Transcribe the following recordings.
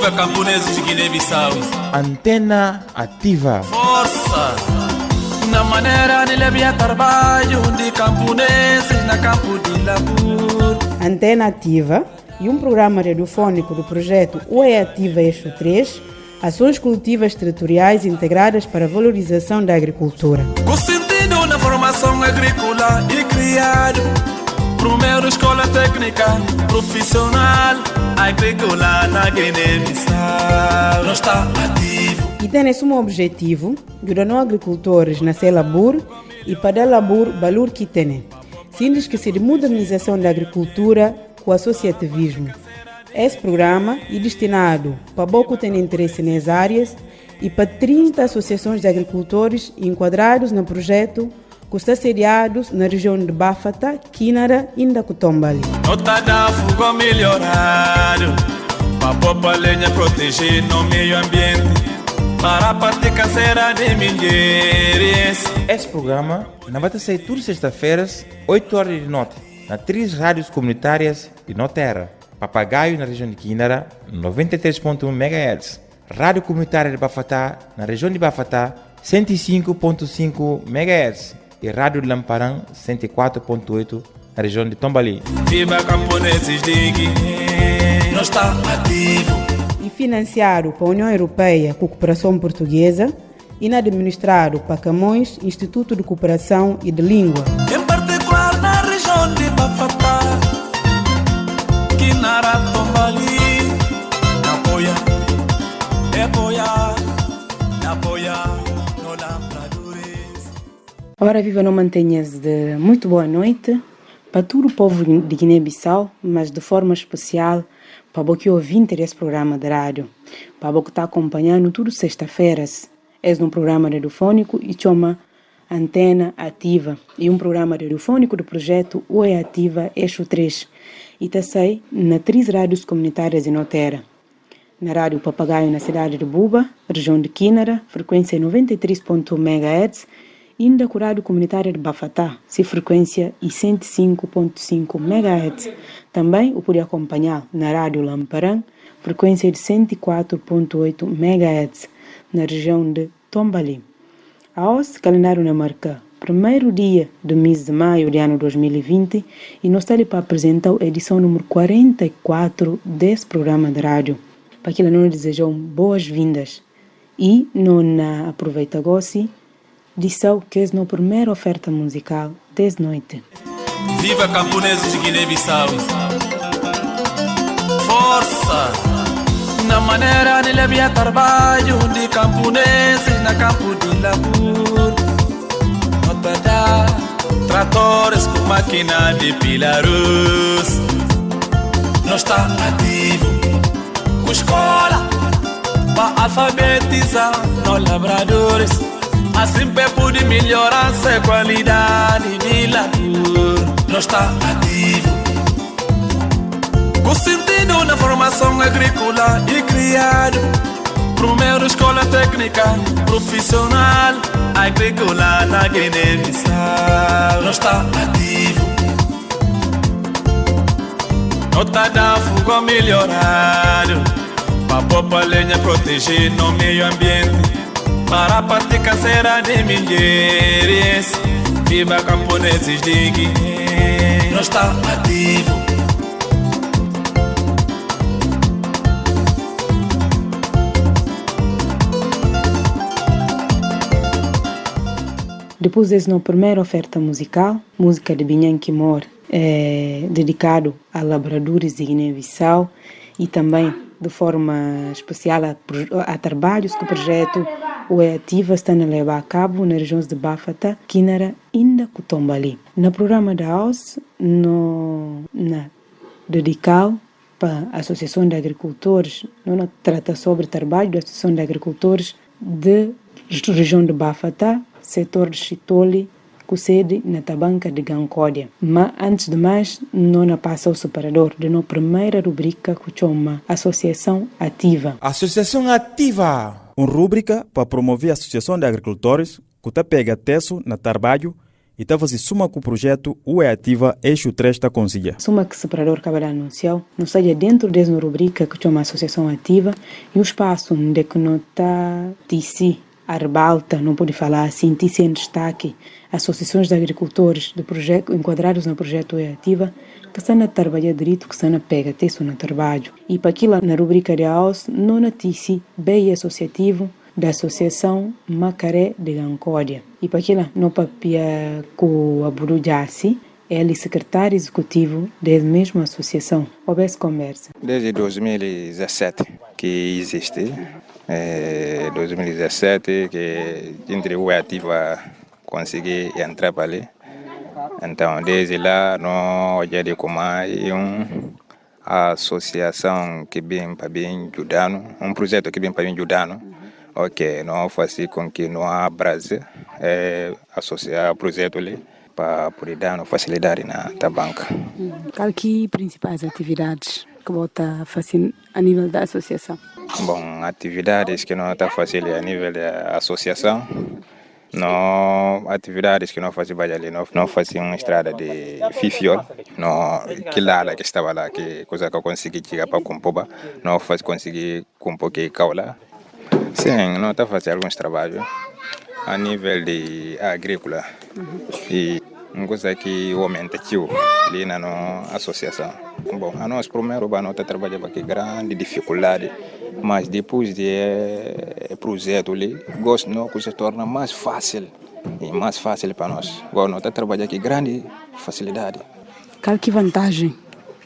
Viva camponeses de Guiné-Bissau. Antena ativa. Força! Na maneira de levar trabalho de camponeses na campo de labor. Antena ativa e um programa radiofônico do projeto UE Ativa Eixo 3, ações coletivas territoriais integradas para a valorização da agricultura. Com sentido na formação agrícola e criado, primeiro escola técnica profissional agrícola na Guiné-Bissau. Não está ativo. E tem esse objetivo, ajudando agricultores na labor e para labor valor que tem. Síndice de modernização da agricultura com associativismo. Esse programa é destinado para pouco ter interesse nas áreas e para 30 associações de agricultores enquadrados no projeto que está sediados na região de Bafata, Kinara e Ndakutombali. Nota da fuga melhorado para popar lenha proteger no meio ambiente para a parte canseira de mulheres. Esse programa vai sair todas as sextas-feiras, 8 horas de noite, nas 3 rádios comunitárias de Noterra. Papagaio na região de Kinara, 93.1 MHz. Rádio Comunitária de Bafatá, na região de Bafatá, 105.5 MHz. E Rádio de Lamparã, 104.8, na região de Tombali. Viva camponeses de Guiné, não está ativo. E financiado pela União Europeia com Cooperação Portuguesa e administrado para Camões, Instituto de Cooperação e de Língua. Em particular na região de Bafatá, Kinara, Tombali, apoia, no Lavradores. Ora, viva, não mantenhas de muito boa noite para todo o povo de Guiné-Bissau, mas de forma especial para o que ouvinte desse programa de rádio, para o que está acompanhando tudo sexta-feiras. É um programa radiofônico e chama Antena Ativa, e um programa radiofônico do projeto UE Ativa Eixo 3. E está sai na 3 rádios comunitárias em Noterra. Na Rádio Papagaio na cidade de Buba, região de Kinara, frequência 93.1 MHz, e ainda com a Rádio Comunitária de Bafatá, se frequência 105.5 MHz. Também o pode acompanhar na Rádio Lamparã, frequência de 104.8 MHz, na região de Tombali. A OS calendário na marca primeiro dia do mês de maio de ano 2020 e nós estamos para apresentar a edição número 44 desse programa de rádio. Para que não desejam boas-vindas e não aproveita gosse disso que é a primeira oferta musical dessa noite. Viva camponeses de Guiné-Bissau. Força! Na maneira de levar trabalho de camponeses na campo de labor. Nota da tratores com máquina de pilaros. Não está ativo com escola para alfabetizar nos labradores. Assim pode melhorar a qualidade de labor. Não está ativo com sentido na formação agrícola e criado, primeiro escola técnica profissional agrícola na Guiné-Bissau. Não está ativo. Nota da fuga melhorado para popar lenha proteger no meio ambiente para a parte canseira de mulheres. Viva camponeses de Guiné, não está ativo. Depois dessa primeira oferta musical, música de Binhan Kimor, dedicado a labradores de Guiné-Bissau e também de forma especial a trabalhos que o projeto UE Ativa está a levar a cabo nas regiões de Bafata, Kinara e Ndakutombali. No programa da AOS, dedicado para a Associação de Agricultores, não trata sobre o trabalho da Associação de Agricultores da região de Bafata, setor de Chitoli, com sede na Tabanca de Gancódia. Mas, antes de mais, não passa o separador de nossa primeira rubrica que chama Associação Ativa. Associação Ativa! Uma rubrica para promover a Associação de Agricultores que pega teso no trabalho e estava se suma com o projeto o é ativa eixo 3 está conseguir. Suma que separador acaba de anunciar, não seja dentro dessa rubrica que chama associação ativa e o espaço onde que não está TC, a rebalta, não pode falar assim, TC em destaque, associações de agricultores de projeto, enquadrados no projeto é ativa, que estão a trabalhar direito, que estão a pegar texto no trabalho. E para aquilo na rubrica de AOS, não na TC, bem associativo, da Associação Macaré de Gancódia. E para aquilo, no papia com a Burujassi, ele é secretário executivo da mesma associação. Houvesse conversa. Desde 2017 que existe. 2017 que entre o ativa consegui entrar para ali. Então, desde lá, nós já de como uma associação que vem para bem ajudando, um projeto que vem para bem ajudando. Ok, nós fazemos com que no Brasil associar o projeto ali para poder dar facilidade na banca. Qual que principais atividades que você está fazendo a nível da associação? Bom, atividades que nós estamos fazendo a nível da associação, atividades que nós fazemos ali, nós fazemos uma estrada de Fifiol, que lá que estava lá, que coisa que eu consegui chegar para Compoba, nós conseguir compor que lá. Sim, nós estamos fazendo alguns trabalhos a nível de agrícola e uma coisa que aumenta ali na associação. Bom, a nós primeiro nós trabalhamos aqui grande dificuldade, mas depois de projeto ali, gosto não que se torna mais fácil para nós. Agora nós trabalhamos aqui grande facilidade. Qual que vantagem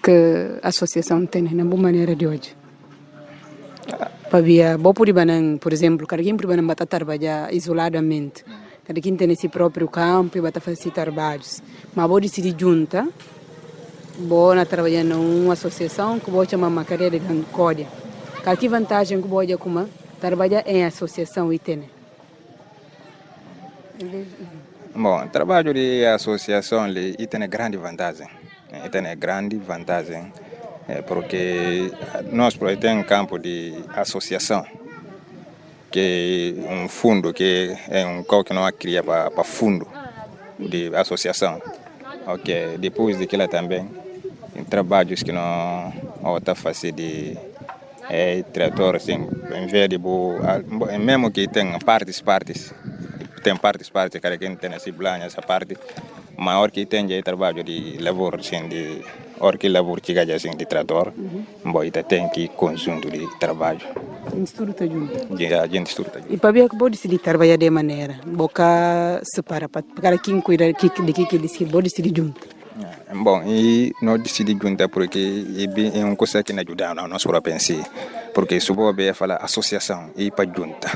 que a associação tem na boa maneira de hoje? Para bom por exemplo, cada quem pode trabalhar isoladamente. Cada quem tem esse próprio campo e vai fazer trabalhos. Mas vou decidir junta, vou trabalhar numa associação que vou chamar Macaré de Gancódia. Qual que vantagem que vou trabalhar em associação e tem? Bom, trabalho de associação e tem grande vantagem. Porque nós temos um campo de associação, que é um fundo, que é um qual que nós criamos para fundo de associação. Ok, depois daquilo também, em trabalhos que nós estamos fazendo de trator, assim, em vez de mesmo que tem partes, cada quem tem essa parte, maior que tem é trabalho de lavoura, assim, de lavoura que ganha assim de trator, bom, tem que conjunto de trabalho. Estuda junto. A gente estuda junto. E para ver que pode decidir trabalhar de maneira, boca separa para quem cuida de que decide, pode decidir junto. Bom, e nós decidimos junto porque é uma coisa que nos ajuda a nós próprios em si, porque se você falar associação e para junta.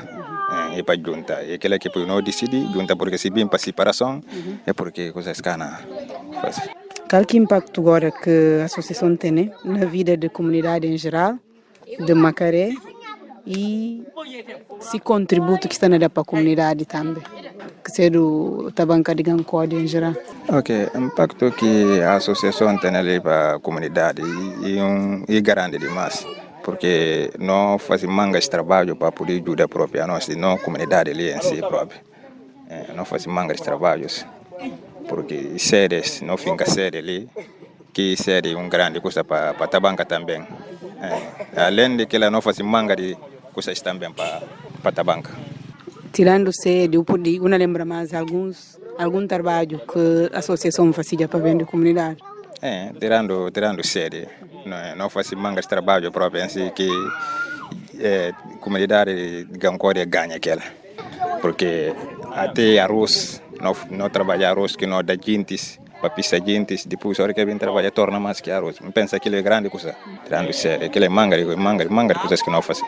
E para junta, e aquela que nós decidimos junta porque se bem para separação é porque coisas que não faz. Qual que impacto agora que a associação tem na vida da comunidade em geral, de Macaré, e se contributo que está a dar para a comunidade também, que seja da banca de Gancódia em geral? Ok, o impacto que a associação tem ali para a comunidade é grande demais, porque nós fazemos mangas trabalho para poder ajudar a própria nossa comunidade ali em si própria. Nós fazemos mangas trabalhos. Porque séries, não fica série ali, que série é grande coisa para a banca também. Além de que ela não faz manga de coisas também para a banca. Tirando série, eu lembro mais algum trabalho que a associação fazia para vender a comunidade? Tirando série, não faz manga de trabalho próprio em si, que a comunidade de Gancódia ganha aquela. Porque até arroz, não trabalha arroz que não dá gentes, para pisar gentes, depois a hora que vem trabalhar torna mais que arroz. Pensa que ele é grande coisa, tirando sério, aquele é manga de coisas que não fazem.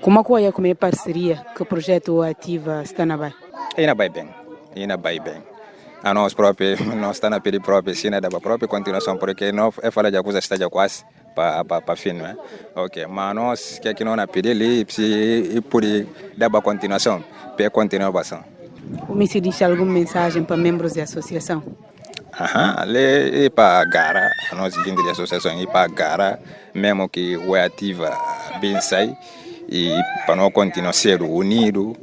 Como é que é parceria que o projeto ativa está na Bahia? Ainda vai bem. A nós próprios, nós estamos na pele própria, sim, da própria continuação, porque não é falar de coisa está quase para fim, não é? Ok, mas nós que aqui não na pele ali, se poder dar para continuação, para continuação. Você deixa alguma mensagem para membros da associação? Ali para a Gara, a nossa gente de associação, e para a Gara, mesmo que o ativa bem sai, e para não continuar ser unido,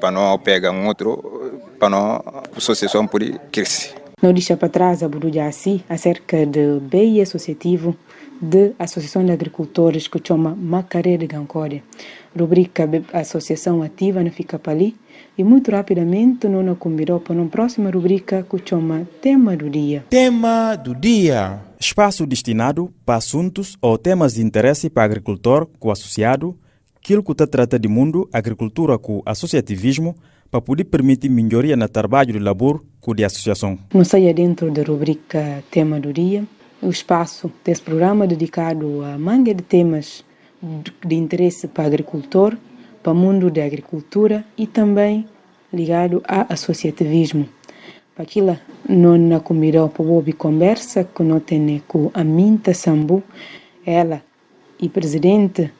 para não pegar outro, para não associação por crescer. Não deixa para trás a Budujasi acerca do BI associativo de Associação de Agricultores que chama Macaré de Gancória. Rubrica Associação Ativa não fica para ali e muito rapidamente não convidou para uma próxima rubrica que chama Tema do Dia. Tema do dia. Espaço destinado para assuntos ou temas de interesse para agricultor com o associado, aquilo que trata de mundo, agricultura com associativismo, para poder permitir melhoria no trabalho de labor com a associação. Não saia dentro da rubrica Tema do Dia, o espaço desse programa dedicado a manga de temas de interesse para agricultor, para o mundo da agricultura e também ligado a associativismo. Para aquilo, não convidou para ouvir conversa que não tem com a Minta Sambu, ela e presidente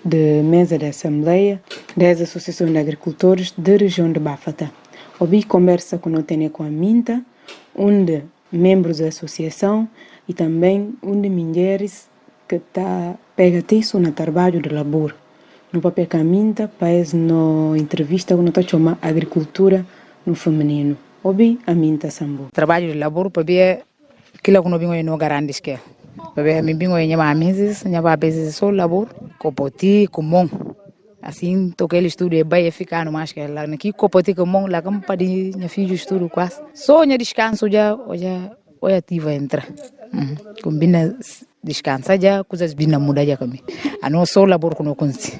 da mesa da Assembleia das Associações de Agricultores da região de Bafata. Ouvi conversa que não tem com a Minta, onde membros da associação e também onde mulheres que pega isso no trabalho de labor. No papel que a Minta faz na entrevista que não está chamando agricultura no feminino. Ouvi a Minta Sambu. Trabalho de labor para ver aquilo que não vinha no garantes que para ver me vinha em uma meses, a vezes só labor, copoti, comum. Assim, toquei ele estudo e vai ficar no mais que lá aqui copoti comum lá como para minha filha estudo quase. Só minha descanso já ativa entra. Combina descansa já coisas bina muda já comigo. A não só labor que não consigo.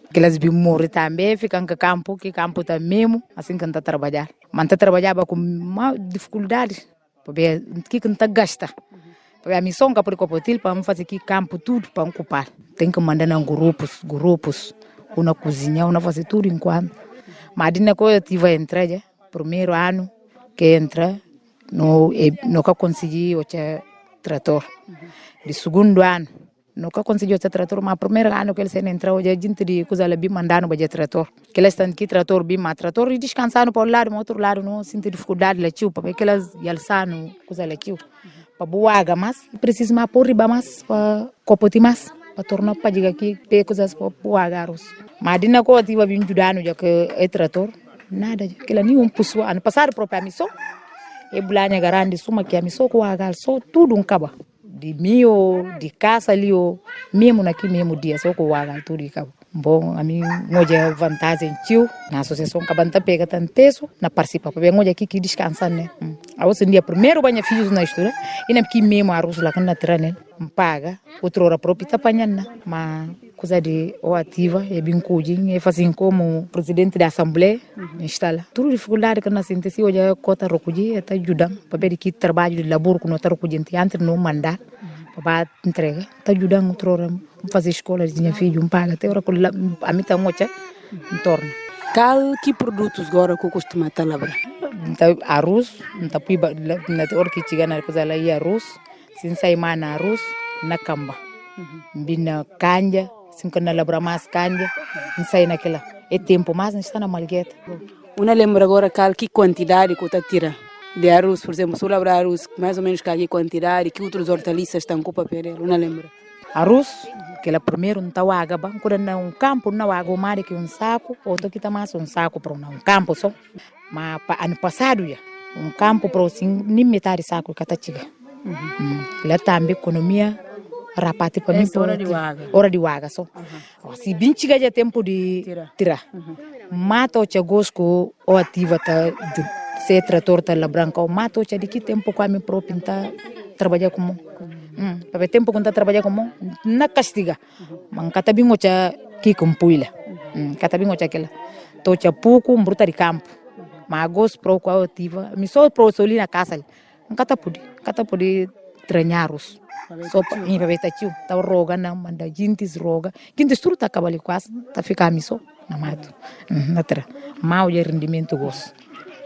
Aquelas bim morrer também, ficam que campo tá mesmo, assim que não tá trabalhar. Mas tá trabalhava com uma dificuldade, porque que não tá gasta. Porque a missão que por copotil para fazer aqui campo tudo para ocupar. Tem que mandar em grupos, uma cozinha, uma fazer tudo enquanto. Mas ainda que eu tive a entrar já, primeiro ano que entra, nunca consegui o trator. De segundo ano, nunca consegui o trator, mas primeiro ano que ele entrou, já gente de coisa ele bem mandando para o trator. Que eles estão aqui trator bem, mas trator e descansando para o lado, mas outro lado não sinto dificuldade lá tio, porque eles alçando coisa lá tio. Para boaga mas precisa mais por riba mas para copoti mas para tornar para diga aqui ter coisas para boaga arroz. Mas ainda que eu tive bem ajudando já que é trator, nada, que lá nenhum puxou. Ano passado própria missão, e bulanya garante suma que a missão com a só tudo caba. De mio, de caça ali, mesmo naquele mesmo dia, só com o tudo caba. Bom, a mim, hoje vantagem tio, na associação que a banda pega tanto peso, na participa, para ver hoje aqui que descansa, né? A hoje dia primeiro banha filhos na história, e na que mesmo a Rússia lá que na treina, paga, outra hora própria tá apanhando, mas coisa de ativa, é bem cuidinho, é fazendo como presidente da Assembleia, instala. Tudo dificuldade que nós sentimos, hoje a cota recolher, está ajudando, para ver que trabalho de labor que nós está recolhendo, antes não mandar, para entrega, está ajudando outra hora, fazer escola de minha filha, paga, até hora que a mim está muito em torno. Qual que produtos agora que costuma estar lá? Então, arroz, então na hora que chega na coisa lá é arroz, sem sair mais na arroz, na camba. Bina canja, sem que na labra mais canja, não sai naquela. É tempo, mas não está na malgueta. Uma lembra agora que quantidade que está tira de arroz, por exemplo, se eu labrar arroz, mais ou menos que quantidade, que outros hortaliças estão com papel, uma lembra? Arroz, que ela primeiro não está água, quando não campo não água, o mar que um saco, outro que está mais saco para um campo só. Mas ano passado já, campo para assim, nem metade saco que está chegando. Lá também economia rapate para mim. Hora de água só. Se bem chega já tempo de tirar. Mata o chegosco ou ativa tá se trator tá lá branca ou mata o de que tempo com a minha própria tá trabalhar como para ver tempo quando tá trabalhar como na castiga. Mas cata bem o que compuila. Cata bem o aquela. Tô pouco bruta de campo. Mas gosto para o ativa. Me só para o soli na casa. Cata pode treinar-os. Só para mim ver tá tio, tá roga não, manda gente roga. Quem tudo tá acabando quase, tá ficando só na mato. Natra. Mau de rendimento gosto.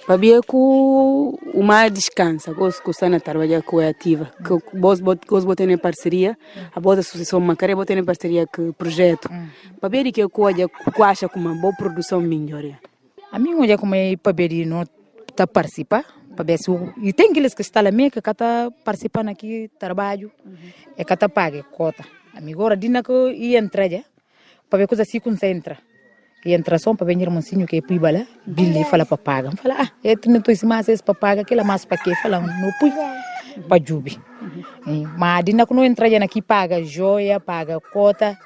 Para ver que o mar descansa, gosto que está na trabalhar com a ativa, que gosto botar em parceria, a boa associação Macaré botar em parceria com o projeto. Para ver que coisa que acha com uma boa produção melhor. A mim hoje como é para ver não tá participa, para ver se e tem aqueles que estão lá meio que tá participando aqui trabalho, é que tá paga cota. A mim agora dina que ia entrar já, para ver coisa assim concentra. E entra só para venir monsinho que é pibala, bilhe fala para paga. Fala, é tu esse mais esse para paga, aquela mais para quê? Fala, não pui para jubi. Mas dina que não entra já aqui paga joia, paga cota.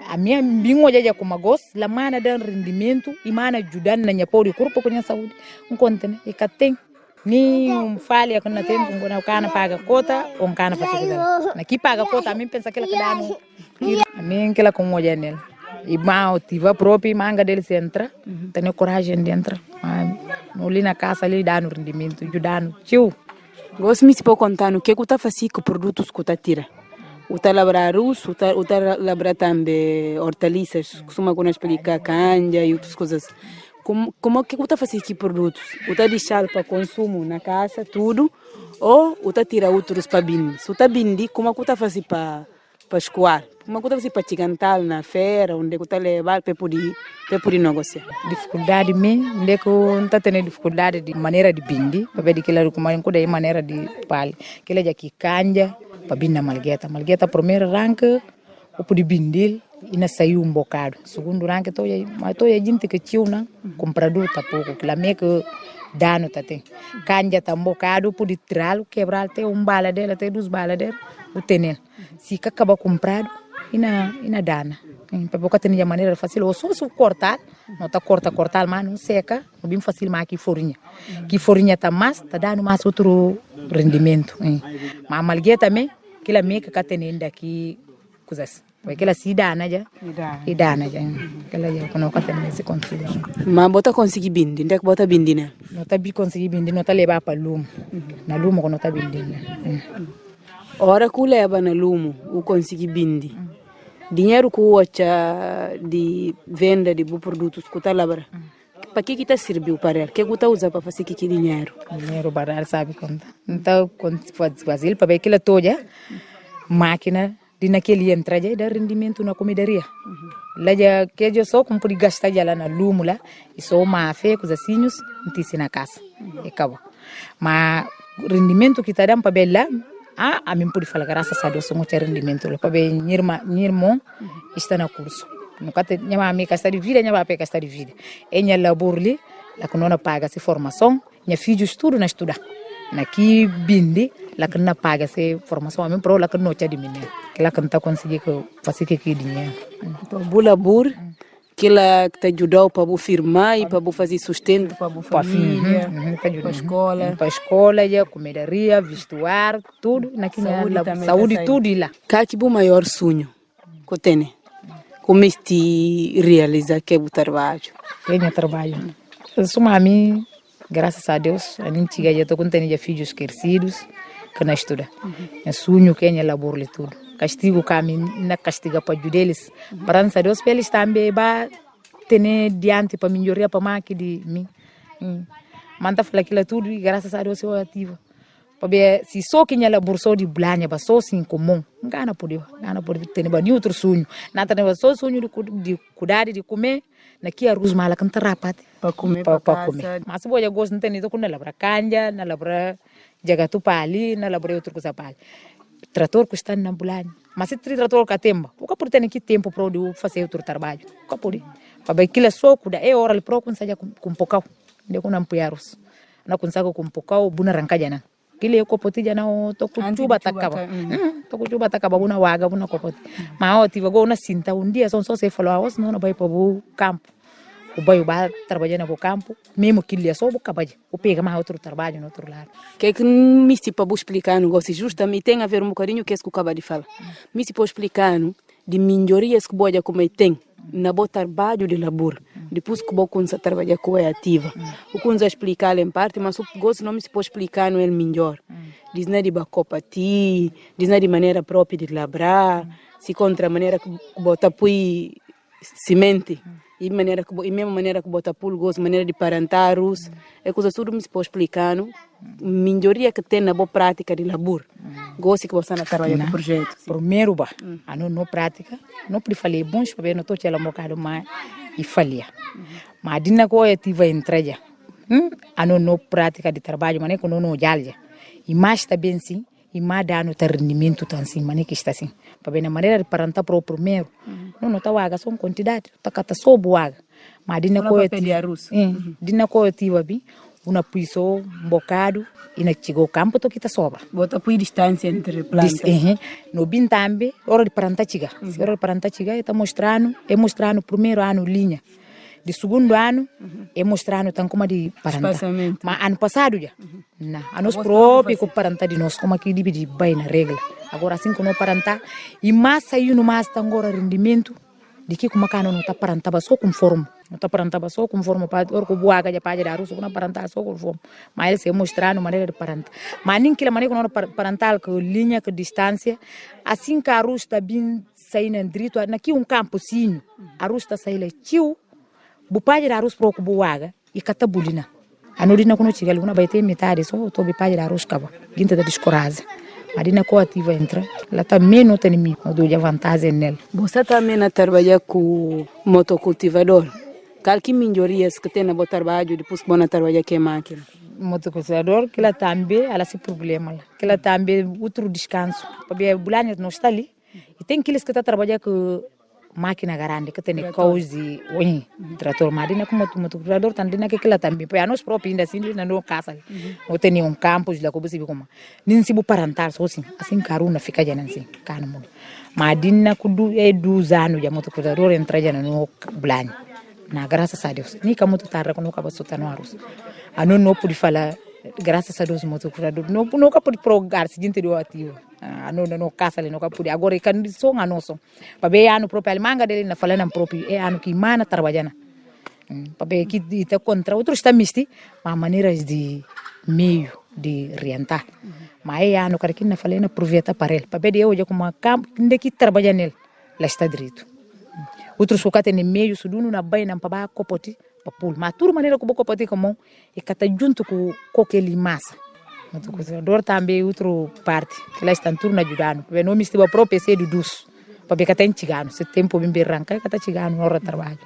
A minha bingo já como gosto, lá mana dá rendimento e mana ajudando na minha pobre corpo com a saúde. Conta, né? E cá tem ni falha quando tem quando o cara paga cota ou um cara faz isso. Aqui paga cota, a mim pensa que ela dá no, a mim que ela com olha nele. E mal tive a própria manga dele se entra, tenho coragem de entrar. Ali na casa ali dá no rendimento, ajudando. Tio. Gosto me se pode contar no que está fazendo com produtos que está tira. Uta labrar russo, uta labrar também hortaliças, costuma explicar canja e outras coisas. Como que uta fazendo aqui produtos? Uta deixar para consumo na casa, tudo, ou uta tira outros para bindi? Se uta bindi, como que uta fazendo para escoar? Como que uta fazendo para chigantal na feira, onde uta levar para poder negociar? Dificuldade minha, onde que eu tá tendo dificuldade de maneira de bindi, para ver que ela como é maneira de pal, que ela já que canja para bindi na malgueta primeiro rank, o poder bindil e na saiu bocado. Segundo rank tô a gente que tio na comprador tá pouco, que lá meio que dano tá tem. Canja tá bocado, poder tirar, quebrar até bala dela, até 2 balas dela, o tenel. Se acaba comprado e na dana. Para boca tem a maneira fácil, ou só cortar, não tá cortar, mas não seca, não bem fácil mais que forinha. Que forinha tá mais, tá dando mais outro rendimento. Mas a malgueta também, que ela meio que tá tendo aqui coisas. Porque ela se dá, né já? E dá, né já? Ela já quando tá tendo esse consigo. Mas bota conseguir bindi, onde é que bota bindi, né? Não tá bem conseguir bindi, não tá levar para lume. Na lume quando tá bindi, né? Hora que leva na lume, o conseguir bindi. Dinheiro que o de venda de produtos que está labra. Para que está serviu para ele? Que está usando para fazer que dinheiro? Dinheiro barato, sabe quando? Então, quando faz fazer para ver que ela toda máquina de naquele entra já dá rendimento na comidaria. Lá já que eu só como por gastar já lá na lume lá e só uma fé com os assinhos não na casa. E acabou. Mas rendimento que está dando para ver lá a mim pode falar graças a Deus sou muito rendimento para ver irmão está na curso. Nunca tem minha amiga está de vida, minha papai está de vida. E minha laborli, lá que não paga essa formação, minha filho estuda na estudar. Naqui bindi, lá que não paga essa formação, a mim pro lá que não tinha de menino, que lá que não está conseguindo fazer que dinheiro. Então, bu labor que ela te ajudou para firmar e para fazer sustento para a família, para a escola. Para a escola, já, comidaria, vestuário, tudo. Saúde tudo lá. Qual é o maior sonho que tem? Como este realiza que é o trabalho? Tenho trabalho. Eu sou a mim, graças a Deus, a gente já estou com filhos crescidos que não estudam. É sonho que é labor e tudo. Castigo caminho na castiga para eles. Para a Deus, para eles também vai ter diante para melhorar para mais que de mim. Manda falar aquilo tudo e graças a Deus eu ativo. Porque se só quem é labor de blanha, só assim comum, não gana poder ter nenhum outro sonho. Não tem só sonho de cuidar, de comer, naqui a arroz mala que não tem rapate para comer. Mas se você gosta não tem nem com labra canja, na labra jagatu pali, na labra outra coisa pali. Trator que está na ambulância. Mas se o trator que tempo, o que por ter aqui tempo para fazer outro trabalho? O que por aí? Para aquilo é só cuidar, é hora de procurar com pocão, de com ampliaros, não consegue com pocão, buna arrancar já não. Aquilo é copoti já não, tô com chuva tacaba, tô com chuva tacaba, buna waga, buna copoti. Mas eu tive agora na cinta dia, só se falou, ah, não vai para o campo. O bairro vai trabalhar no campo, mesmo que ele é só o cabelo, o pega mais outro trabalho no outro lado. Que me se pode explicar, não gosto justamente tem a ver um bocadinho que é que o acaba de falar. Me se pode explicar de melhorias que boa como tem na bom trabalho de labor, depois que boa começa trabalhar com a ativa. O que nos explicar em parte, mas o gosto não me se pode explicar não é melhor. Diz não de bacopati, diz não de maneira própria de labrar, se contra a maneira que bota põe semente. E mesma maneira que bota pulgos, maneira de parentar-os, é coisa tudo me pode explicar, melhoria que tem na boa prática de labor. Gosto que você não trabalha no projeto. Primeiro, a não prática, não pode falar bom, porque não estou te um bocado mais e falhar. Mas a dinha que eu tive a entrega, a não prática de trabalho, mas não não jalja. E mais também sim. E mais dá no rendimento tão assim, mas que está assim. Para ver na maneira de parentar para o primeiro, não está água, só uma quantidade, está só boa água. Mas dina Una ko papel de arroz. dina ko tiva bi una puiso um bocado e na chegou o campo to kita sobra. Bota por distância entre plantas. No bin tambe hora de paranta chiga. Se hora de paranta chiga está mostrando primeiro ano linha. De segundo ano é mostrando tan como de paranta. Espaçamento. Mas ano passado já. Não, a nós próprio com paranta de nós como aqui de bem na regra. Agora assim que não paranta e mais saiu no mais tá agora rendimento de que como cano não tá paranta só conforme. Não está parantaba só conforme para o buaga já para dar não paranta só conforme. Mas ele se mostrando maneira de paranta. Mas nem que maneira que não parantal que linha que distância assim que a arroz está bem saindo direito naqui campozinho a arroz está saindo tio bu pode dar arroz para o buaga e catabulina. A nodina quando chega ali, vai ter metade só, tô pode dar arroz cava. Guinta da descorase. Mas dina coativa entra, ela também não tem mim, eu dou vantagem nela. Você também na trabalhar com motocultivador? Qual que melhorias que tem na boa trabalho depois que você trabalha com a máquina? Motocultivador, que ela também, ela se problema. Que ela também, outro descanso. Porque a bulana não está ali. E tem aqueles que estão trabalhando com máquina grande, que tem coisa e trator. Mas não é como motocultivador, também que ela também. Porque a nós próprios ainda assim, não casa. Ou tem campos lá, como se vê como. Nem se vou parantar, só assim. Assim, caruna fica já assim, cano mundo. Mas dinna kudu 2 anos já motocultivador entra já no bulana. Na graças a Deus. Nem como tu tá quando acaba soltando arroz. A não pode falar graças a Deus motocultivador. Não pode progar se gente deu ativo. A não caça ali não pode. Agora é quando só a nosso. Para ver ano próprio manga dele na falando próprio é ano que mana trabalhando. Para ver que está contra outros está misti, mas maneiras de meio de orientar. Mas é ano que na falando aproveita para ele. Para ver eu já como campo que trabalha nele, lá está direito. Outros que tem meio suduno na baina para copoti para pul. Mas tudo maneira que o copoti como e que está junto com aquele massa. Motocultivador também outro parte que lá estão tudo ajudando. Porque não me estive próprio ser dos. Para que está chegando, se tempo bem arranca que está chegando na hora de trabalho.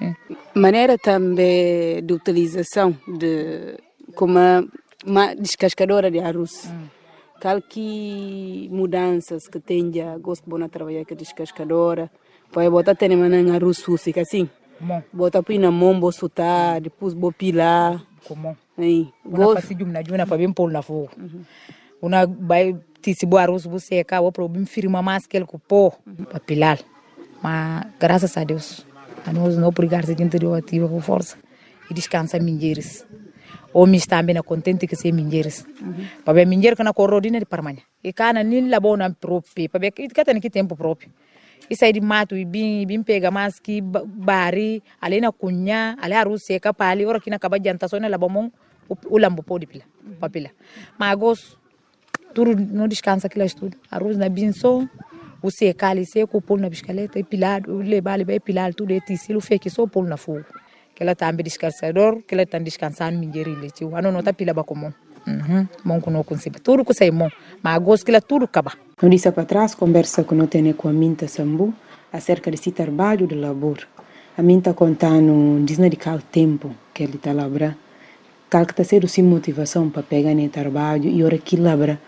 Maneira também de utilização de como uma descascadora de arroz. Qual que mudanças que tem já gosto de trabalhar com descascadora? Pode botar até na arroz sucio assim. Bota põe na mão, vou soltar, depois vou pilar. Como? Aí, gosto fazer jumna para bem pôr na fogo. Una vai tisi bo arroz você cá, vou para bem firma mais que ele pô para pilar. Mas graças a Deus, a nós não obrigar se gente deu ativa com força e descansa minheiros. O me está bem contente que se minheiros. Para bem minheiro que na corrodina de parmanha. E cá na nem labo na próprio, para bem que tem que tempo próprio. E sai de mato e bem pega mais que bari, ali na cunha, ali a rússia capa ali, ora que na acaba de jantar só na labamon, o lambo pode pila, papila. Mas agora tudo não descansa aquilo tudo. A rússia na binso, o seca ali seco, pôr na bicicleta e pilar, o levar ali vai pilar tudo e tecido fake só pôr na fogo. Que ela também descansador, que ela tá descansando minheiro ele tio, a não tá pila ba comum. Monco não consigo. Tudo que sai bom, mas gosto que ela tudo acaba. No disse para trás, conversa que não tem com a Minta Sambu acerca desse trabalho de labor. A Minta contando, diz de qual tempo que ele está labrando, qual que está sendo sem motivação para pegar no trabalho e hora que labra,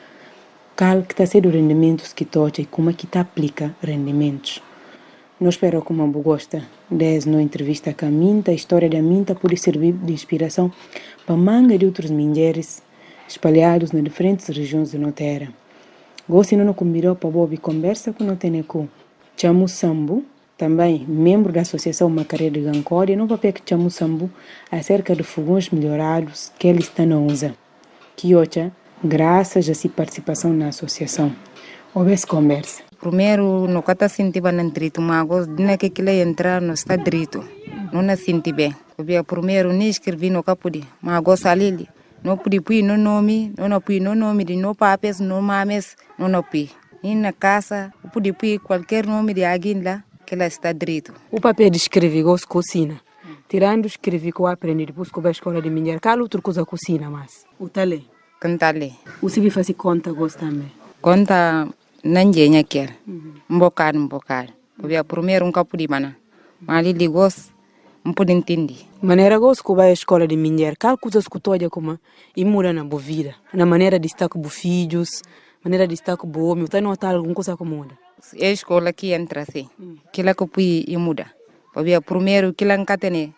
qual que está sendo rendimentos que toca e como é que está aplica rendimentos. Não espero como a gosta. Desde na entrevista com a Minta, a história da Minta pode servir de inspiração para manga de outros mulheres espalhados nas diferentes regiões da nossa terra. Gosto não convidou para Bob conversa com o Teneco. Chamu Sambu, também membro da Associação Macaré de Gancória, não papel que Chamu Sambu acerca de fogões melhorados que ele está na usa. Que hoje, graças a sua participação na associação, houve essa conversa. Primeiro, não está sentindo bem direito, mas agora, que ele entrar, não está direito. Não senti bem. Primeiro, nem escrevi no capudi, mas agora salili. Não pude pôr no nome, de no papéis, no mames, não pôr. E na casa, pude pôr qualquer nome de alguém lá, que ela está direito. O papel de escrever, gosto de cocina. Tirando escrever que eu aprendi depois que eu vou à escola de mulher, qual outra coisa cocina mais? O talé? Cantalé. O se fazer conta, gosto também? Conta, não tinha quer. Um bocado. Eu primeiro capudi mana. Mas ele gosta. Não pode entender. Maneira gosto que vai à escola de mulher, qual coisa que tu olha como e muda na boa vida, na maneira de estar com os filhos, maneira de estar com o homem, você não alguma coisa que muda? É a escola que entra assim, que ela que põe e muda. Porque primeiro que ela não tem,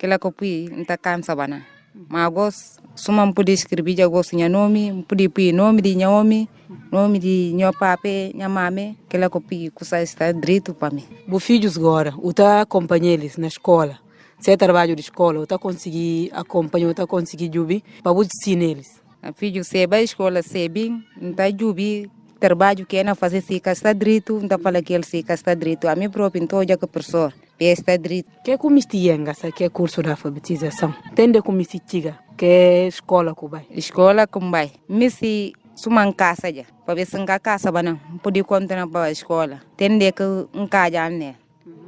kila ko pui nta cansa bana. Magos suma mpudi escrever já gosto nya nome, mpudi pui nome de nhomi, nome de nho pape, nha mame, kila ko pui kusa está direito para mim. Bo filhos agora, o tá acompanha eles na escola. Se é trabalho de escola, o tá conseguir acompanhar, o tá conseguir jubi para você ensinar eles. A filho se vai escola se bem, nta jubi trabalho que é na fazer se está direito, nta fala que ele se está direito. A mim próprio então já que professor está direito. Que é como estienga, que é curso de alfabetização. Tende como estiga, que é escola que vai. Escola como vai. Misi suman casa já. Para ver se nka casa bana, pode contar para a escola. Tende que nka já né.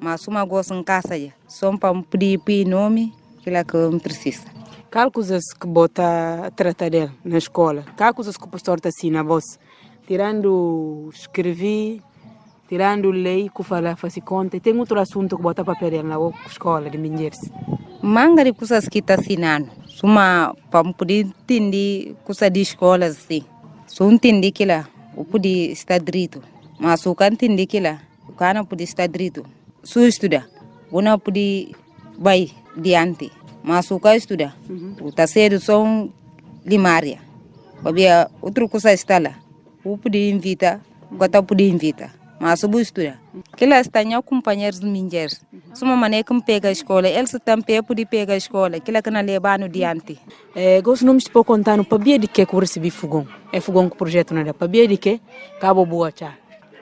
Mas suma gosta em casa já. Só para pedir nome, que lá que precisa. Qual coisas que bota tratar dele na escola? Qual coisas que o pastor está assim na voz? Tirando escrever, tirando lei, que fala, faz conta. Tem outro assunto que bota para perder na escola de Minheiros. Manga de coisas que está assinando. Suma para poder entender coisas de escola assim. Só entender que lá, o poder estar direito. Mas o que entender que lá, o cara pode estar direito. Se estuda, o não pode vai diante. Mas o que estuda, o terceiro são limária. Havia outra coisa está lá. O pode invitar, o que pode invitar. Mas o estuda. Que lá está com companheiros de Minheiros. Se uma maneira que me pega a escola, eles também podem pegar a escola. Que lá que não leva no diante. Gosto não me estou contando para bia de que eu recebi fogão. É fogão que o projeto não é. Para bia de que cabo boa tchau.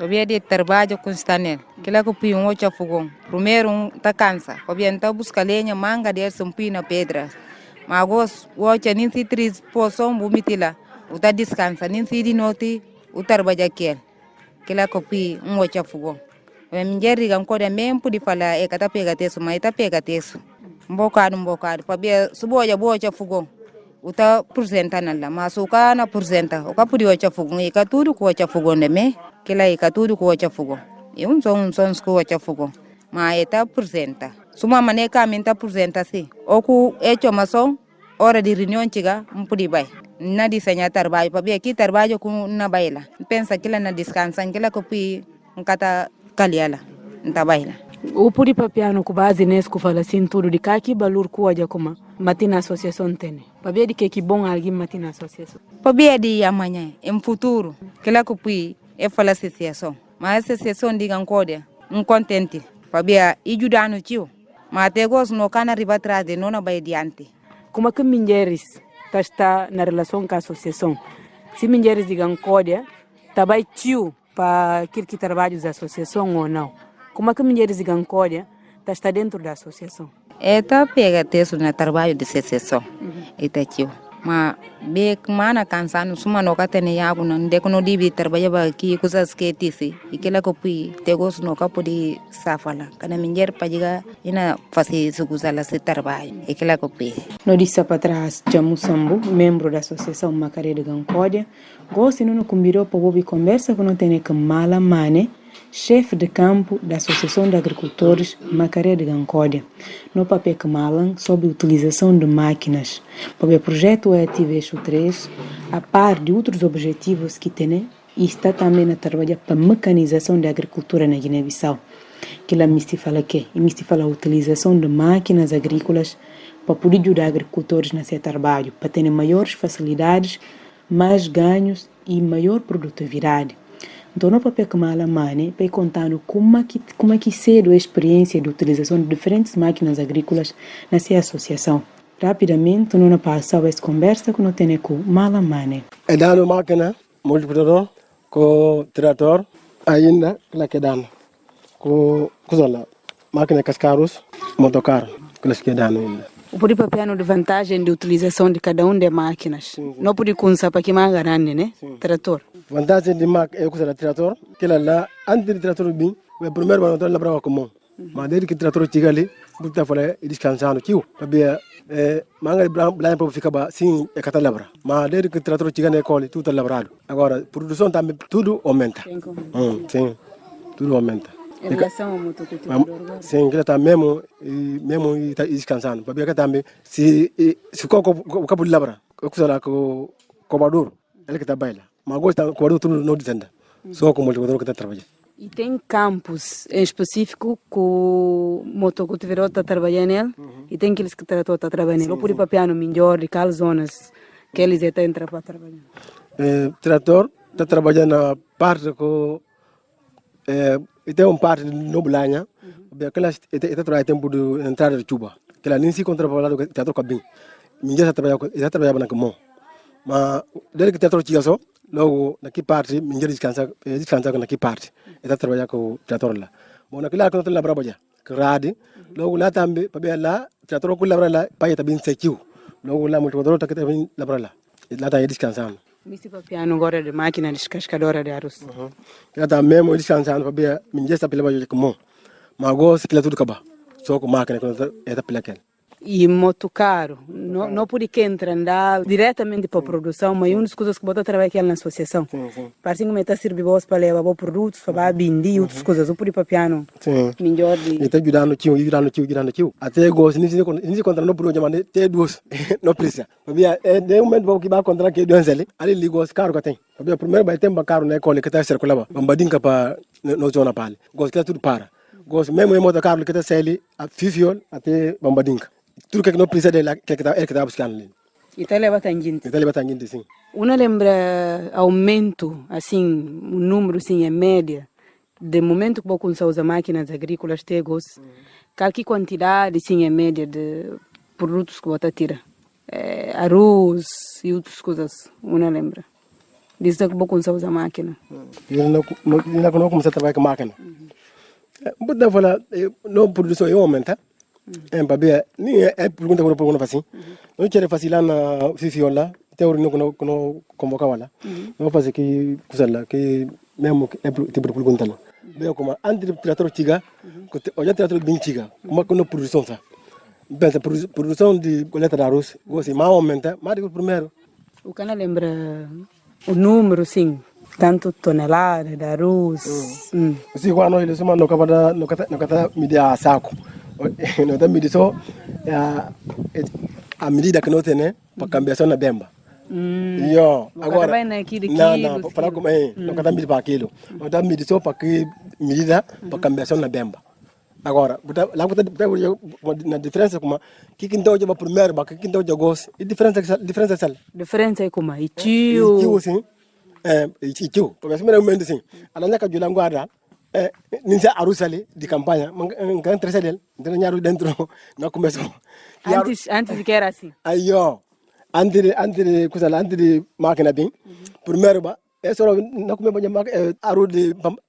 Havia de trabalho constante. Que lá que eu pui outro fogão. Primeiro tá cansa. Havia então buscar lenha, manga de se pui na pedra. Mas agora o outro nem se três poção vomita lá. O tá descansa nem se de noite o trabalho aqui. Que lá que eu pui outro fogão. A minha riga coisa mesmo pode falar é que tá pega teso, mas tá pega teso. Um bocado. Para ver se boa fogão. O tá apresentando lá, mas o cara não apresenta. O cara pode outro fogão e que tudo com outro fogão de mim. Que lá é que tudo com outro fogão. E são com outro fogão. Mas ele tá apresenta. Se uma maneira que a mim tá apresenta assim. Ou que é chamação, hora de reunião chega, não pode vai. Não desenha trabalho, para ver aqui trabalho com na baila. Pensa que lá na descansa, que lá que eu não cata caliala, não tá baila. O puri papiano com base nesse que fala assim tudo de cá que valor que hoje como matina associação tem. Para ver de que bom alguém matina associação. Para ver de amanhã, em futuro, que lá que eu é falar associação. Mas a associação diga coisa, contente. Para ver ajudar no tio. Mas até gosto no cana riba atrás de não vai diante. Como é que Minheiros está na relação com a associação? Se Minheiros digam coisa, tá vai tio para aquele que trabalha da associação ou não? Como é que Minheiros digam coisa está dentro da associação? Tá pega texto no trabalho de associação. Tá tio. Mas bem que mana cansado, suma no cata nem água, não de quando divi trabalhava aqui coisas que disse e que lá que fui te gosto no capo de safala. Cada mulher para chegar e na fazer isso coisa lá se trabalha e que lá que fui. No disse para trás, Jamu Sambu, membro da associação Macaré de Gancódia, gosto não convidou para ouvir conversa com não tem que Mala Mane, chefe de campo da Associação de Agricultores Macaré de Gancódia, no papel que malam sobre a utilização de máquinas para o projeto EATIV Eixo 3, a par de outros objetivos que tem e está também a trabalhar para a mecanização da agricultura na Guiné-Bissau. Que lá me fala que me fala a utilização de máquinas agrícolas para poder ajudar agricultores nesse trabalho, para terem maiores facilidades, mais ganhos e maior produtividade. Então, no papel que Mala Mane, vai contando como é que cedo a experiência de utilização de diferentes máquinas agrícolas nessa associação. Rapidamente, não passava essa conversa que não tem com Mala Mane. É dando máquina, multiplicador, com trator, ainda, que é dando. Com a máquina cascaros, motocarro, que é dando ainda. O pode papel de vantagem de utilização de cada um das máquinas. Não pode começar para que mais grande, né? Trator. Vantagem de máquina é o trator, que lá, antes do trator bem, o primeiro ano lá para o comum. Mas desde que o trator chega ali, você fala descansando aqui, para manga branca para ficar sim é cada labra. Mas desde que o trator chega na escola, tudo é labrado. Agora, a produção também tudo aumenta. Sim, tudo aumenta. Em relação ao motocultor? Sim, que está mesmo descansando. Para ver também se o cabo de labra, o que será com o cobrador, ele que está baila. Mas agora o cobrador tudo não descenda. Só com o motocultor que está trabalhando. E tem campos em específico que o motocultiveiro está trabalhando nele e tem aqueles que trator está trabalhando nele. Ou por ir para piano melhor de quais zonas que eles estão entrando para trabalhar. Trator está trabalhando na parte que tem uma parte de Nobulanha, aquela está trabalhando tempo de entrada de Cuba. Aquela nem se contrabalhado que trator cabim. Ninguém está trabalhando na Camão. Mas desde que trator tinha só, logo naquela parte ninguém descansa naquela parte. Está trabalhando com o trator lá. Bom, naquela que não tem lá para trabalhar. Que rade, logo lá também para ver lá, trator com lá para lá, para também se tio. Logo lá muito trator está também lá para lá. Lá está descansando. Misi papiano agora de máquina descascadora de arroz. Já está mesmo descansando para ver, ninguém está pela baixo como. Mas agora se quer tudo acabar. Só com máquina que está pela aquela. E muito caro. Não pode que andar diretamente para a produção, mas uma das coisas que bota trabalhar aqui na associação. Parece que está servindo para levar produtos, para vender outras coisas. Eu pode papiano. Melhor de. Está ajudando tio. Até gosto, nem se contra não por onde mas tem duas, não precisa. De um momento que vai contra que dois ali ligo os carros que tem. Primeiro vai ter um carro na escola que está circulando, bambadinha para não zona para ali. Gosto que tudo para. Gosto mesmo em carro que está saindo a fifiol até bambadinha. Tudo que não precisa dele que está buscando ali. E está levando tangente. Sim. Uma lembra aumento, assim, o número, assim, em média, de momento que você usa máquinas agrícolas, tegos, qualquer quantidade, assim, em média de produtos que você tira. Arroz e outras coisas, uma lembra. Diz que você usa máquina. Eu não comecei a trabalhar com máquina. Vou falar, não produção aumenta. Babia ni pergunta quando pergunta assim não quero fazer lá na fifiola tem o não convocar lá não fazer que coisa lá que mesmo é tipo pergunta lá bem como antes trator tiga hoje trator bem tiga como que não produção sa pensa produção de coleta de arroz você mais aumenta mais do que o primeiro o canal lembra o número sim tanto tonelada de arroz se quando ele só não acaba medir a saco não está medindo só a medida que não tem, né? Para cambiação na bemba. Agora, não, para como não está medindo para aquilo. Não está medindo só para que medida para cambiação na bemba. Agora, lá na diferença como que então já primeiro, que então já gosto. E diferença é como e tio sim. E tio, porque assim mesmo assim. A lá que eu guarda ninja arusali de campanha, mas entra dele, dentro dentro na começou. Antes de que era assim. Antes de máquina bem, primeiro é só na come arroz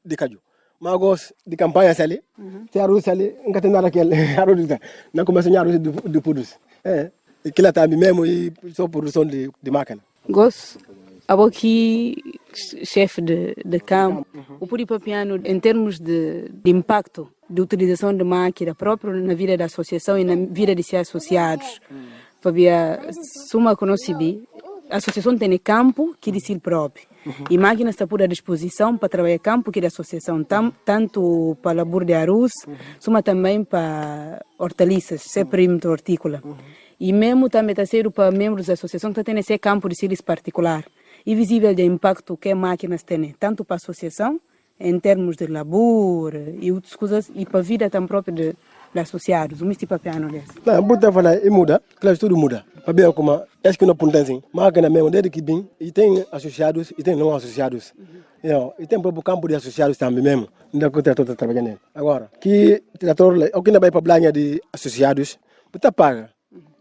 de caju. Mas gosto de campanha sali, se arroz sali, nunca tem nada aquele arroz na começou arroz de produtos. Aquilo está mesmo e só produção de máquina. Gosto. Aqui, chefe de campo, o Puripapiano, em termos de impacto de utilização de máquina próprio na vida da associação e na vida de seus associados, Fabia, suma que nós a associação tem campo que de si próprio. E máquinas está por à disposição para trabalhar campo que da associação, tanto para labor de arroz, suma também para hortaliças, ser perímetro hortícola. E mesmo também está sendo para membros da associação que tem esse campo de sílice particular. E visível de impacto que máquinas têm, tanto para a associação, em termos de labor e outras coisas, e para a vida tão própria de associados. O mesmo papiano desse. Não, pode falar, e muda, claro, tudo muda. Para ver como, é que não ponta assim, máquina mesmo, desde que vem, e tem associados, e tem não associados. E tem próprio campo de associados também mesmo, onde o trator está trabalhando. Agora, que trator, o que não vai para a planha de associados, você paga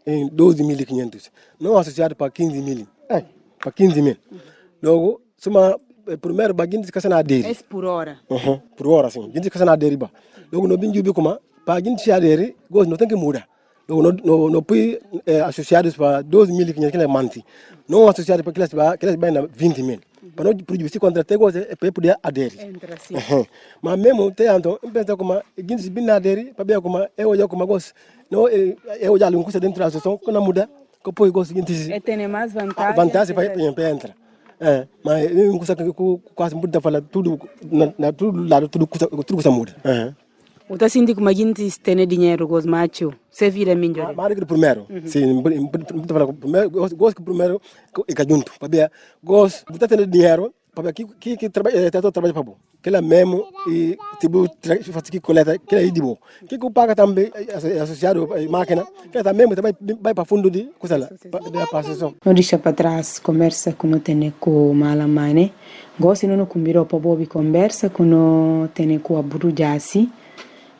em 12.500, não associado para 15.000. Para 15 mil. Logo, primeiro, a gente fica na dele. É por hora? Por hora, sim. A gente fica na dele. Logo, no bem de como, para a gente se aderir, não tem que mudar. Logo, não põe associados para 12.500 que é manti. Não associados para que eles vão 20 mil. Para não produzir contra ter coisa, é para poder aderir. Entra assim. Mas mesmo, então, pensa como, a gente se bem aderir, para ver como, eu como gosto. Não, eu já não custa dentro da associação, quando muda. É ter mais vantagem. Vantagem para entrar. Mas eu consigo quase muito falar tudo na tudo lado tudo custa muito. O tá sentindo como a gente tem dinheiro com os machos, você vira melhor. Mas o primeiro, sim, primeiro, gosto que primeiro é junto, para ver, gosto de ter dinheiro, para que trabalha trabalha para bom que ela mesmo e tipo faz que coleta que é de bom que paga também associado máquina que também vai para fundo de coisa lá da associação. Não deixa para trás conversa com o tem com Malamane gosto não combirou para Bobi conversa com o tem com a Burujasi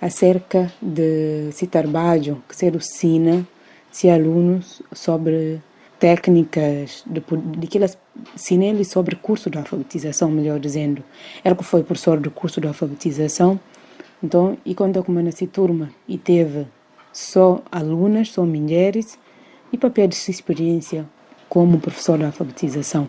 acerca de se trabalho que ser usina se alunos sobre técnicas de aquelas sinelli sobre curso de alfabetização, melhor dizendo. Ela que foi professor do curso de alfabetização, então, e quando eu comecei nessa turma, e teve só alunas, só mulheres, e papel de experiência como professor de alfabetização.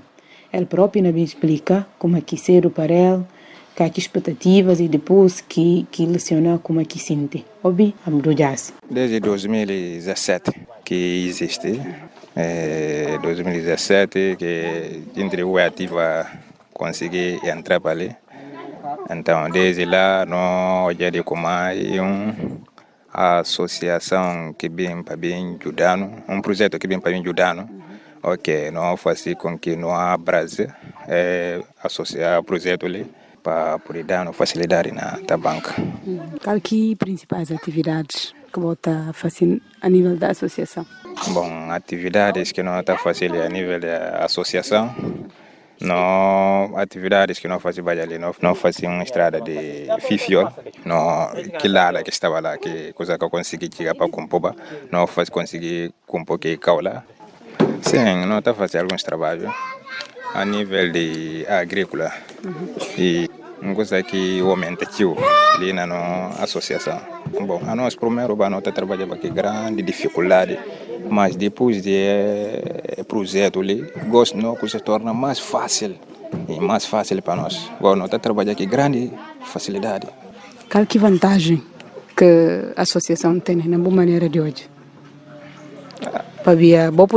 Ela própria me explica como é que ser para ela, que expectativas e depois que lecionar como é que sente. Obi, Abdulhas. Desde 2017 que existe. 2017 que entregou a ativa consegui entrar para ali. Então, desde lá, nós já de como uma associação que vem para bem ajudando, um projeto que vem para bem ajudando. Ok, nós fazemos com que nós Brasil associar o projeto ali para poder dar facilidade na banca. Qual que principais atividades que você está fazendo a nível da associação? Bom, atividades que nós estamos fazendo a nível da associação, não atividades que nós fazemos ali, nós fazemos uma estrada de Fifiol, que lá que estava lá, que coisa que eu consegui chegar para Kumpoba, nós consegui compor que Kaula. Sim, nós estamos fazendo alguns trabalhos a nível de agrícola e uma coisa que aumenta ali na nossa associação. Bom, a nós primeiro nós trabalhamos com grande dificuldade, mas depois de projeto ali, gosto não que se torna mais fácil e mais fácil para nós. Agora nós trabalhamos com grande facilidade. Qual que vantagem que a associação tem na boa maneira de hoje? Para bom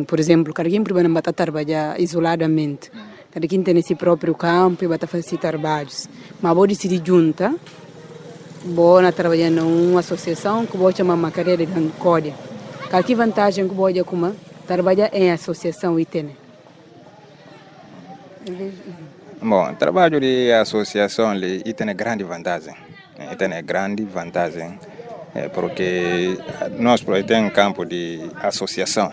por exemplo, cada quem pode bater trabalhar isoladamente. Cada quem tem esse próprio campo e bater fazer trabalhos. Mas pode decidir junta, pode trabalhar numa associação que pode chamar uma carreira de Gancódia. Qual que vantagem que pode trabalhar em associação e tem? Bom, trabalho de associação e tem grande vantagem. Porque nós temos um campo de associação,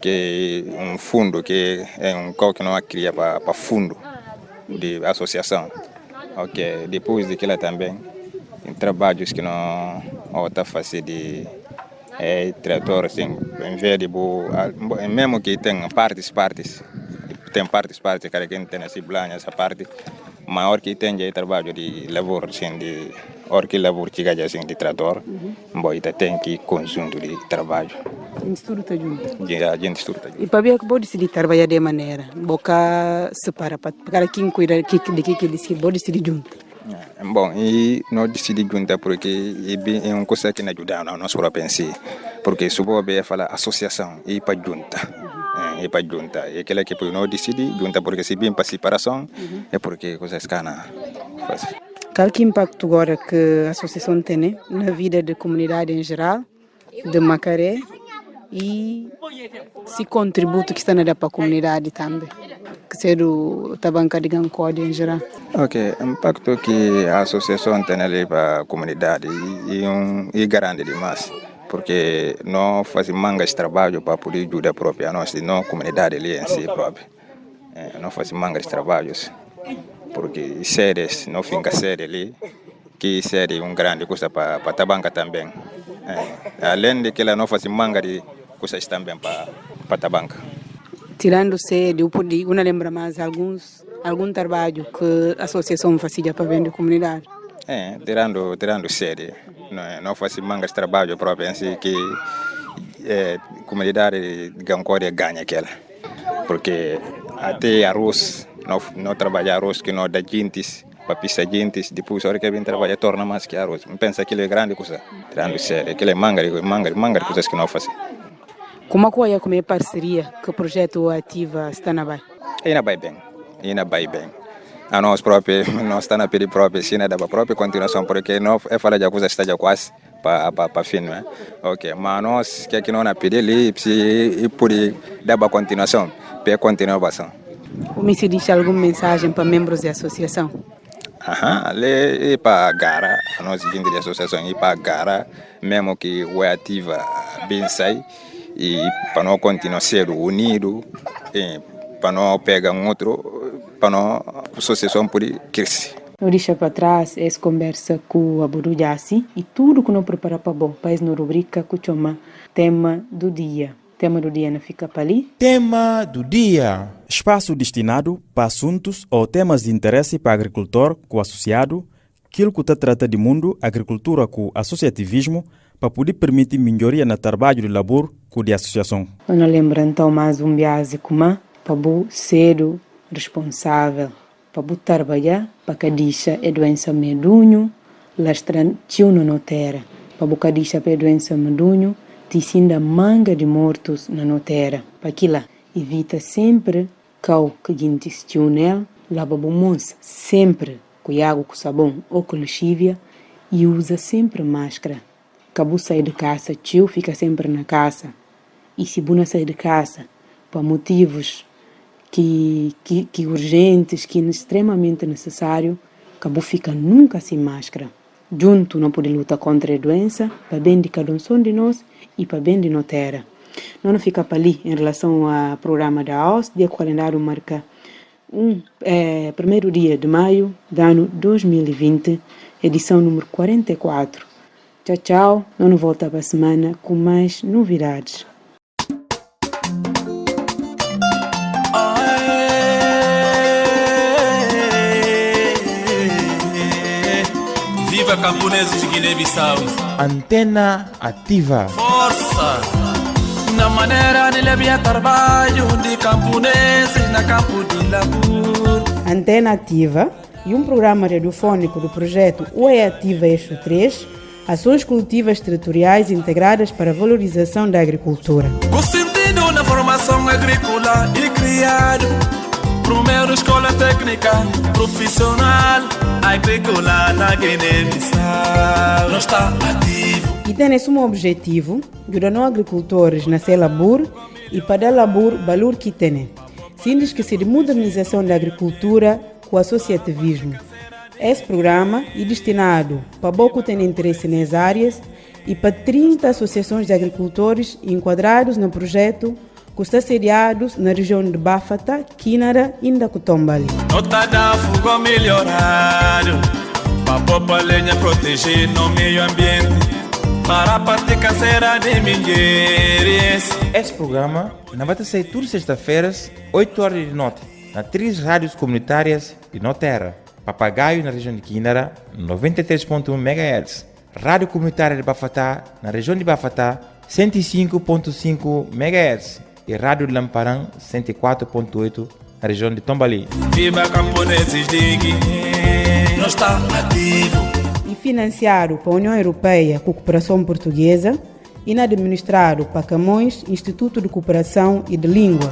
que é um fundo, que é um qual que nós criamos para fundo de associação. Ok, depois daquilo também, tem trabalhos que nós estamos fazendo de trator, assim, em vez de mesmo que tem partes, cada quem tem essa parte, maior que tem é trabalho de lavoura, assim, de lavoura assim, de trator, bom, tem que conjunto de trabalho. A gente estuda junto. E para ver que pode decidir trabalhar de maneira, boca separa para quem cuida de que decide, pode decidir junto. Bom, e nós decidimos juntar porque é uma coisa que nos ajuda a nós próprios em si, porque se você falar associação e para junta. E para juntar, e aquela que nós decidimos juntar porque se bem para separação é porque coisas que não faz. Qual que impacto agora que a associação tem na vida da comunidade em geral, de Macaré, e se contributo que está a dar para a comunidade também, que ser o Tabanca de Gancódia em geral? Ok, o impacto que a associação tem ali para a comunidade é grande demais. Porque nós fazemos mangas de trabalho para poder ajudar a própria nossa comunidade ali em si própria. Nós fazemos mangas de trabalhos, porque séries, não fica série ali, que série é uma grande coisa para a Tabanca também. Além de que nós fazemos manga de coisas também para a Tabanca. Tirando série, eu não lembro mais algum trabalho que a associação fazia para vender a comunidade? Tirando série. Não fazemos mangas de trabalho próprio assim que a comunidade de Gancódia ganha aquela. Porque até arroz, não trabalha arroz que não dá gentes, para pisar gentes, depois a hora que vem trabalhar torna mais que arroz. Pensa que aquilo é grande coisa, tirando sério, aquilo é manga de coisas que não fazem. Como é que é a parceria que o projeto Ativa está na Bahia? Ainda vai bem. A nós próprios, nós estamos a pedir próprio, sim, da própria continuação, porque não é falar de coisa que está quase para fim, não é? Ok, mas nós que não na pedir ali, se poder dar a continuação, para continuação. Como se diz alguma mensagem para membros da associação? É para Gara, a nossa seguinte associação é para Gara, mesmo que o ativa bem sai, e para não continuar ser unido, para não pegar outro, para não a associação poder crescer. Eu deixo para trás essa conversa com a Burujassi e tudo que não prepara para bom, país no rubrica que chama Tema do Dia. Tema do dia não fica para ali? Tema do dia. Espaço destinado para assuntos ou temas de interesse para agricultor com o associado, aquilo que trata de mundo, agricultura com associativismo, para poder permitir melhoria no trabalho de labor com a associação. Eu não lembro então mais um viagem como para ser responsável, para trabalhar, para que deixa a doença medunho, lastran tio no terra, para que deixa a doença medunho, ticinda manga de mortos na notera. Para aquilo, evita sempre que a gente estiu nela, lava mãos sempre com água, com sabão ou com lexívia e usa sempre máscara. Cabo sair de casa, tio fica sempre na casa. E se não sair de casa, por motivos que urgentes, que é extremamente necessário, cabo fica nunca sem máscara. Junto não pode lutar contra a doença, para bem de cada um de nós e para bem de nossa terra. Não fica para ali em relação ao programa da AOS, dia calendário marca primeiro dia de maio do ano 2020, edição número 44. Tchau, tchau. Não volta para a semana com mais novidades. Viva camponeses de Guiné-Bissau. Antena ativa. Força! Na maneira de levar trabalho de camponeses na campo de labor. Antena Ativa e um programa radiofônico do projeto Oi Ativa Eixo 3, ações cultivas territoriais integradas para a valorização da agricultura. O sentido na formação agrícola e criado primeiro escola técnica profissional agrícola na Guiné-Bissau. Não está ativo. E tem esse objetivo, ajudar os agricultores na sua labor e para dar labor valor que tem. Sem esquecer de modernização da agricultura com o associativismo. Esse programa é destinado para pouco ter interesse nas áreas e para 30 associações de agricultores enquadrados no projeto que está sediados na região de Bafata, Quinara e Ndakutombali. Nota da fuga melhorado, para popar lenha proteger no meio ambiente, para a parte caseira de mingueiros. Esse programa vai sair todas sextas-feiras, 8 horas de noite, nas 3 rádios comunitárias de nossa terra. Papagaio na região de Quinara, 93.1 MHz. Rádio Comunitária de Bafatá, na região de Bafatá, 105.5 MHz. E Rádio Lamparã, 104.8, na região de Tombali. Viva camponeses de Guiné, não está ativo. E financiado pela União Europeia com Cooperação Portuguesa e administrado para Camões, Instituto de Cooperação e de Língua.